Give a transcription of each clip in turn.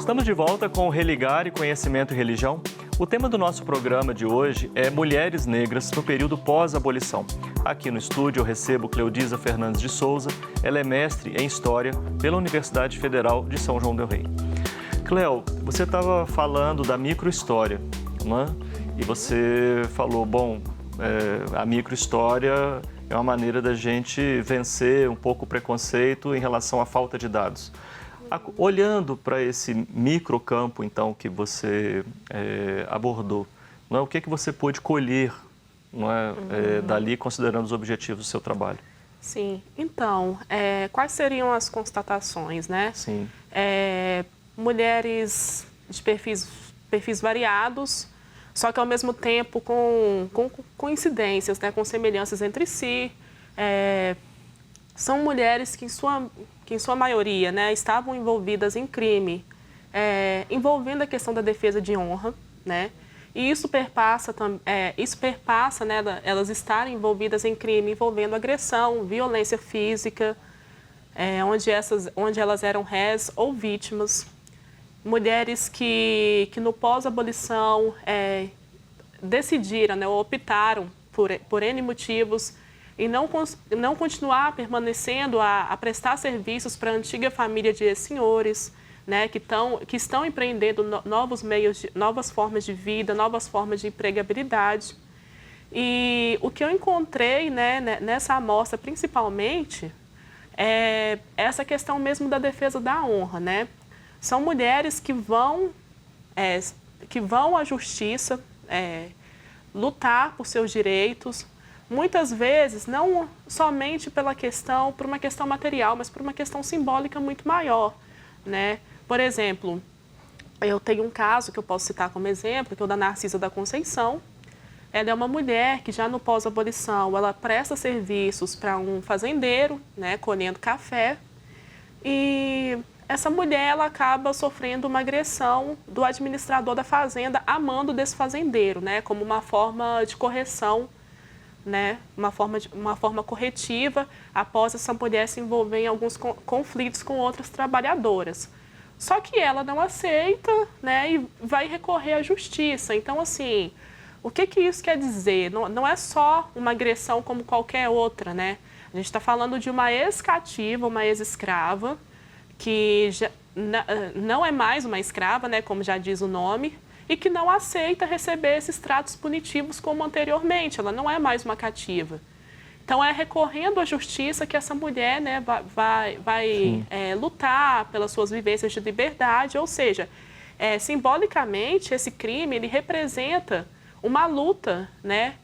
Estamos de volta com o Religar e Conhecimento e Religião. O tema do nosso programa de hoje é Mulheres Negras no período pós-abolição. Aqui no estúdio eu recebo Cleudisa Fernandes de Souza. Ela é mestre em História pela Universidade Federal de São João del Rei. Cleo, você estava falando da microhistória, não é? E você falou, a microhistória é uma maneira da gente vencer um pouco o preconceito em relação à falta de dados. Olhando para esse microcampo, então, que você abordou, não é? O que você pôde colher, não é? Dali, considerando os objetivos do seu trabalho? Sim. Então, quais seriam as constatações, né? Sim. Mulheres de perfis variados, só que, ao mesmo tempo, com coincidências, né? Com semelhanças entre si. São mulheres que, em sua maioria, né, estavam envolvidas em crime, envolvendo a questão da defesa de honra, né? E isso perpassa, né, elas estarem envolvidas em crime envolvendo agressão, violência física, onde elas eram réis ou vítimas. Mulheres que no pós-abolição decidiram, né, ou optaram por N motivos, e não continuar permanecendo a prestar serviços para a antiga família de senhores, né, que estão empreendendo novos meios, novas formas de vida, novas formas de empregabilidade. E o que eu encontrei, né, nessa amostra, principalmente, é essa questão mesmo da defesa da honra, né? São mulheres que vão à justiça lutar por seus direitos, muitas vezes, não somente por uma questão material, mas por uma questão simbólica muito maior, né? Por exemplo, eu tenho um caso que eu posso citar como exemplo, que é o da Narcisa da Conceição. Ela é uma mulher que já no pós-abolição, ela presta serviços para um fazendeiro, né, colhendo café, e essa mulher ela acaba sofrendo uma agressão do administrador da fazenda a mando desse fazendeiro, né, como uma forma de correção, né, uma forma corretiva após essa mulher se envolver em alguns conflitos com outras trabalhadoras. Só que ela não aceita, né, e vai recorrer à justiça. Então, assim, o que isso quer dizer? Não é só uma agressão como qualquer outra, né? A gente está falando de uma ex-cativa, uma ex-escrava, que não é mais uma escrava, né, como já diz o nome, e que não aceita receber esses tratos punitivos como anteriormente. Ela não é mais uma cativa. Então, é recorrendo à justiça que essa mulher, né, vai lutar pelas suas vivências de liberdade. Ou seja, simbolicamente, esse crime ele representa uma luta, né,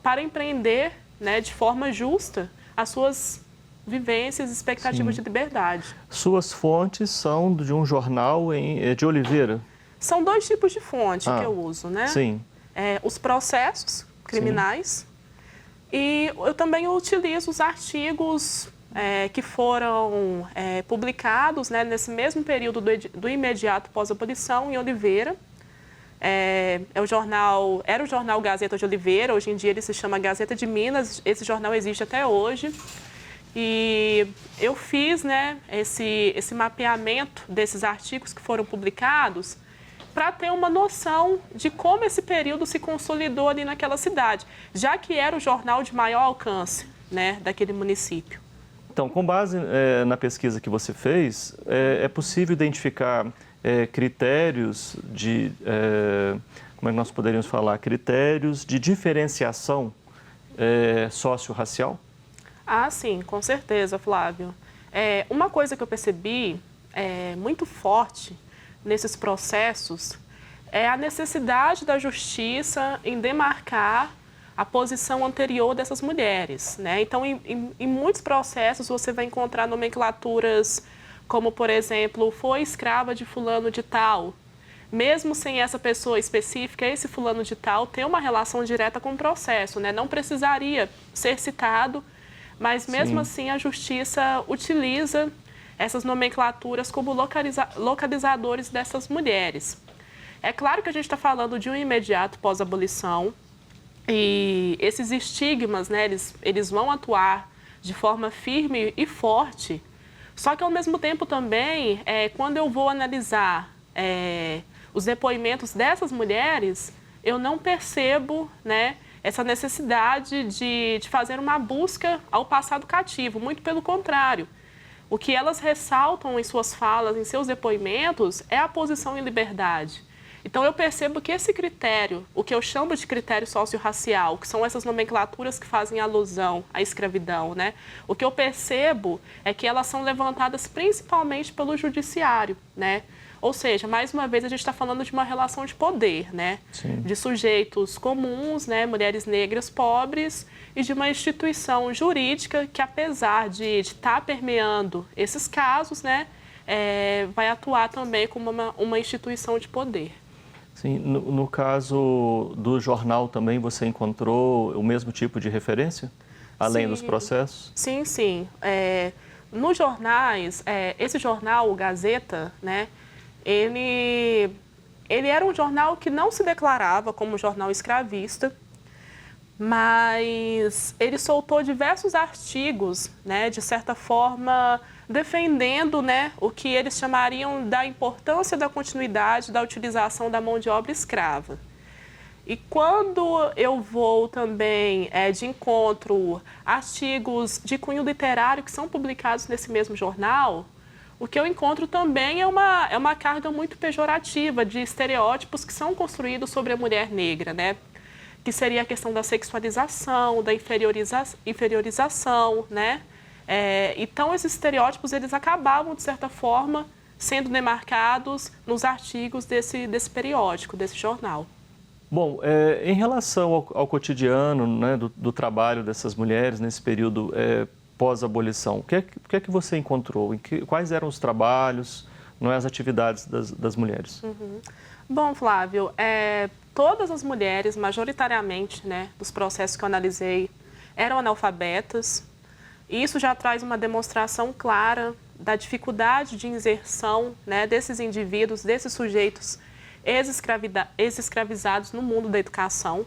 para empreender, né, de forma justa as suas vivências e expectativas de liberdade. Suas fontes são de um jornal de Oliveira? São dois tipos de fonte que eu uso, né? Sim. Os processos criminais. Sim. E eu também utilizo os artigos que foram publicados, né, nesse mesmo período do imediato pós-abolição em Oliveira. Era o jornal Gazeta de Oliveira, hoje em dia ele se chama Gazeta de Minas, esse jornal existe até hoje. E eu fiz, né, esse mapeamento desses artigos que foram publicados para ter uma noção de como esse período se consolidou ali naquela cidade, já que era o jornal de maior alcance, né, daquele município. Então, com base na pesquisa que você fez, é possível identificar critérios de, como é que nós poderíamos falar, critérios de diferenciação socio-racial? Ah, sim, com certeza, Flávio. Uma coisa que eu percebi muito forte nesses processos é a necessidade da justiça em demarcar a posição anterior dessas mulheres, né? Então, em muitos processos você vai encontrar nomenclaturas como, por exemplo, foi escrava de fulano de tal. Mesmo sem essa pessoa específica, esse fulano de tal tem uma relação direta com o processo, né? Não precisaria ser citado, mas mesmo assim a justiça utiliza essas nomenclaturas como localizadores dessas mulheres. É claro que a gente está falando de um imediato pós-abolição e esses estigmas, né, eles vão atuar de forma firme e forte Só que, ao mesmo tempo, também, quando eu vou analisar os depoimentos dessas mulheres, eu não percebo, né, essa necessidade de fazer uma busca ao passado cativo. Muito pelo contrário. O que elas ressaltam em suas falas, em seus depoimentos, é a posição em liberdade. Então, eu percebo que esse critério, o que eu chamo de critério socio-racial, que são essas nomenclaturas que fazem alusão à escravidão, né? O que eu percebo é que elas são levantadas principalmente pelo judiciário, né? Ou seja, mais uma vez, a gente está falando de uma relação de poder, né? Sim. De sujeitos comuns, né? Mulheres negras pobres, e de uma instituição jurídica que, apesar de estar permeando esses casos, né? Vai atuar também como uma instituição de poder. Sim, no caso do jornal também você encontrou o mesmo tipo de referência, além dos processos? Sim, sim. Nos jornais, esse jornal, o Gazeta, né, ele era um jornal que não se declarava como jornal escravista, mas ele soltou diversos artigos, né, de certa forma, defendendo, né, o que eles chamariam da importância da continuidade da utilização da mão de obra escrava. E quando eu vou também de encontro artigos de cunho literário que são publicados nesse mesmo jornal, o que eu encontro também é uma carga muito pejorativa de estereótipos que são construídos sobre a mulher negra, né? Que seria a questão da sexualização, da inferiorização, né? Então, esses estereótipos, eles acabavam, de certa forma, sendo demarcados nos artigos desse periódico, desse jornal. Bom, em relação ao cotidiano, né, do trabalho dessas mulheres nesse período pós-abolição, o que é que você encontrou? Quais eram os trabalhos, não é, as atividades das mulheres? Uhum. Bom, Flávio, todas as mulheres, majoritariamente, né, dos processos que eu analisei, eram analfabetas. Isso já traz uma demonstração clara da dificuldade de inserção, né, desses indivíduos, desses sujeitos ex-escravizados no mundo da educação.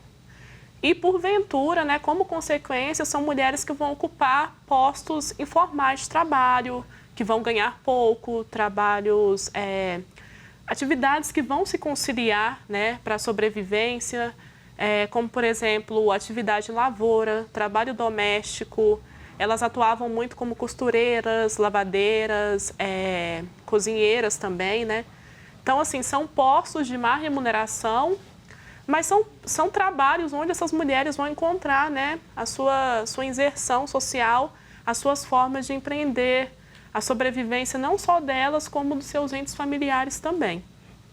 E, porventura, né, como consequência, são mulheres que vão ocupar postos informais de trabalho, que vão ganhar pouco, trabalhos, atividades que vão se conciliar, né, para a sobrevivência, como, por exemplo, atividade em lavoura, trabalho doméstico. Elas atuavam muito como costureiras, lavadeiras, cozinheiras também, né? Então, assim, são postos de má remuneração, mas são trabalhos onde essas mulheres vão encontrar, né, a sua inserção social, as suas formas de empreender, a sobrevivência não só delas, como dos seus entes familiares também.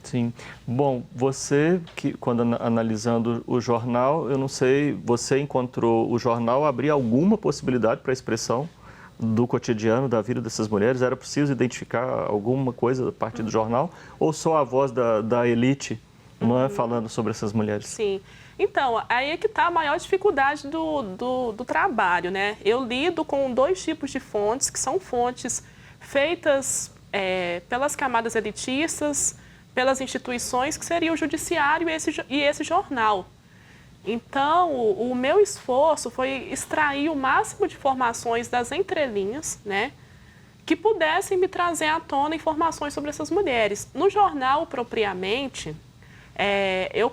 Sim. Bom, você, quando analisando o jornal, eu não sei, você encontrou o jornal abrir alguma possibilidade para a expressão do cotidiano, da vida dessas mulheres? Era preciso identificar alguma coisa a partir do jornal? Ou só a voz da elite, não é, falando sobre essas mulheres? Sim. Então, aí é que está a maior dificuldade do trabalho, né? Eu lido com dois tipos de fontes, que são fontes feitas pelas camadas elitistas, pelas instituições, que seria o judiciário e esse jornal. Então, o meu esforço foi extrair o máximo de informações das entrelinhas, né, que pudessem me trazer à tona informações sobre essas mulheres. No jornal, propriamente, eu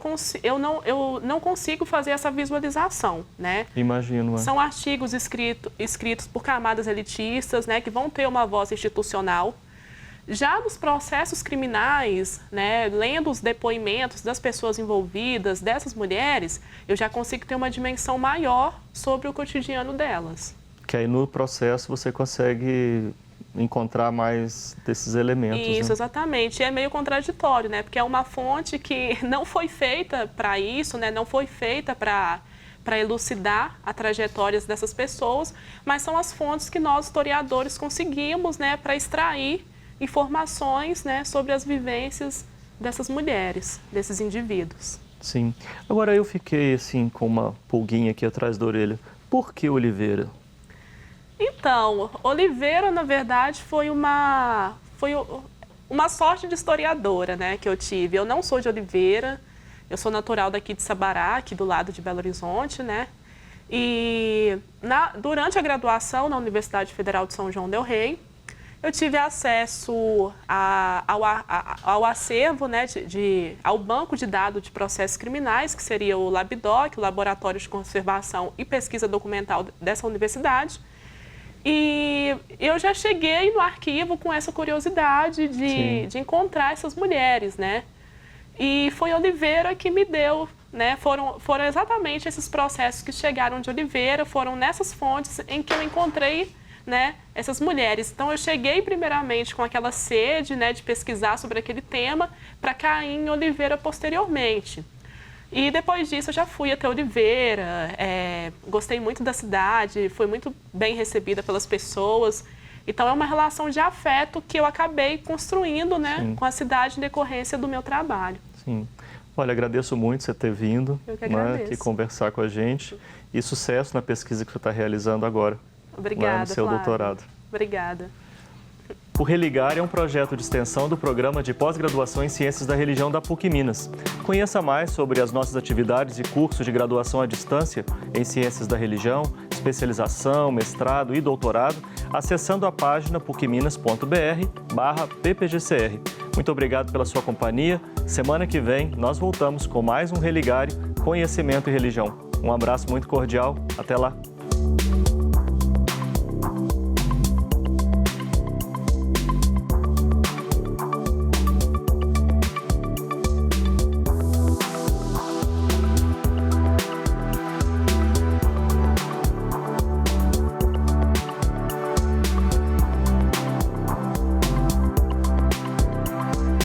não consigo fazer essa visualização, né? Imagino. São artigos escritos por camadas elitistas, né, que vão ter uma voz institucional. Já nos processos criminais, né, lendo os depoimentos das pessoas envolvidas, dessas mulheres, eu já consigo ter uma dimensão maior sobre o cotidiano delas. Que aí no processo você consegue encontrar mais desses elementos. Isso, né? Exatamente. E é meio contraditório, né? Porque é uma fonte que não foi feita para isso, né? Não foi feita para elucidar a trajetória dessas pessoas, mas são as fontes que nós, historiadores, conseguimos, né, para extrair informações, né, sobre as vivências dessas mulheres, desses indivíduos. Sim. Agora eu fiquei assim com uma pulguinha aqui atrás da orelha. Por que Oliveira? Então, Oliveira, na verdade, foi uma sorte de historiadora, né, que eu tive. Eu não sou de Oliveira, eu sou natural daqui de Sabará, aqui do lado de Belo Horizonte, né? E durante a graduação na Universidade Federal de São João del Rei, Eu tive acesso ao acervo, né, ao banco de dados de processos criminais, que seria o LabDoc, o Laboratório de Conservação e Pesquisa Documental dessa universidade. E eu já cheguei no arquivo com essa curiosidade de encontrar essas mulheres, né? E foi Oliveira que me deu, né? Foram exatamente esses processos que chegaram de Oliveira, foram nessas fontes em que eu encontrei, né, essas mulheres. Então, eu cheguei primeiramente com aquela sede, né, de pesquisar sobre aquele tema para cair em Oliveira posteriormente. E depois disso, eu já fui até Oliveira, gostei muito da cidade, fui muito bem recebida pelas pessoas. Então, é uma relação de afeto que eu acabei construindo, né, com a cidade em decorrência do meu trabalho. Sim. Olha, agradeço muito você ter vindo, Eu que agradeço. Aqui conversar com a gente. E sucesso na pesquisa que você está realizando agora. Obrigada, no seu Flávio. doutorado. Obrigada. O Religar é um projeto de extensão do Programa de Pós-Graduação em Ciências da Religião da PUC Minas. Conheça mais sobre as nossas atividades e cursos de graduação à distância em Ciências da Religião, especialização, mestrado e doutorado, acessando a página pucminas.br/ppgcr. Muito obrigado pela sua companhia. Semana que vem nós voltamos com mais um Religário, Conhecimento e Religião. Um abraço muito cordial. Até lá.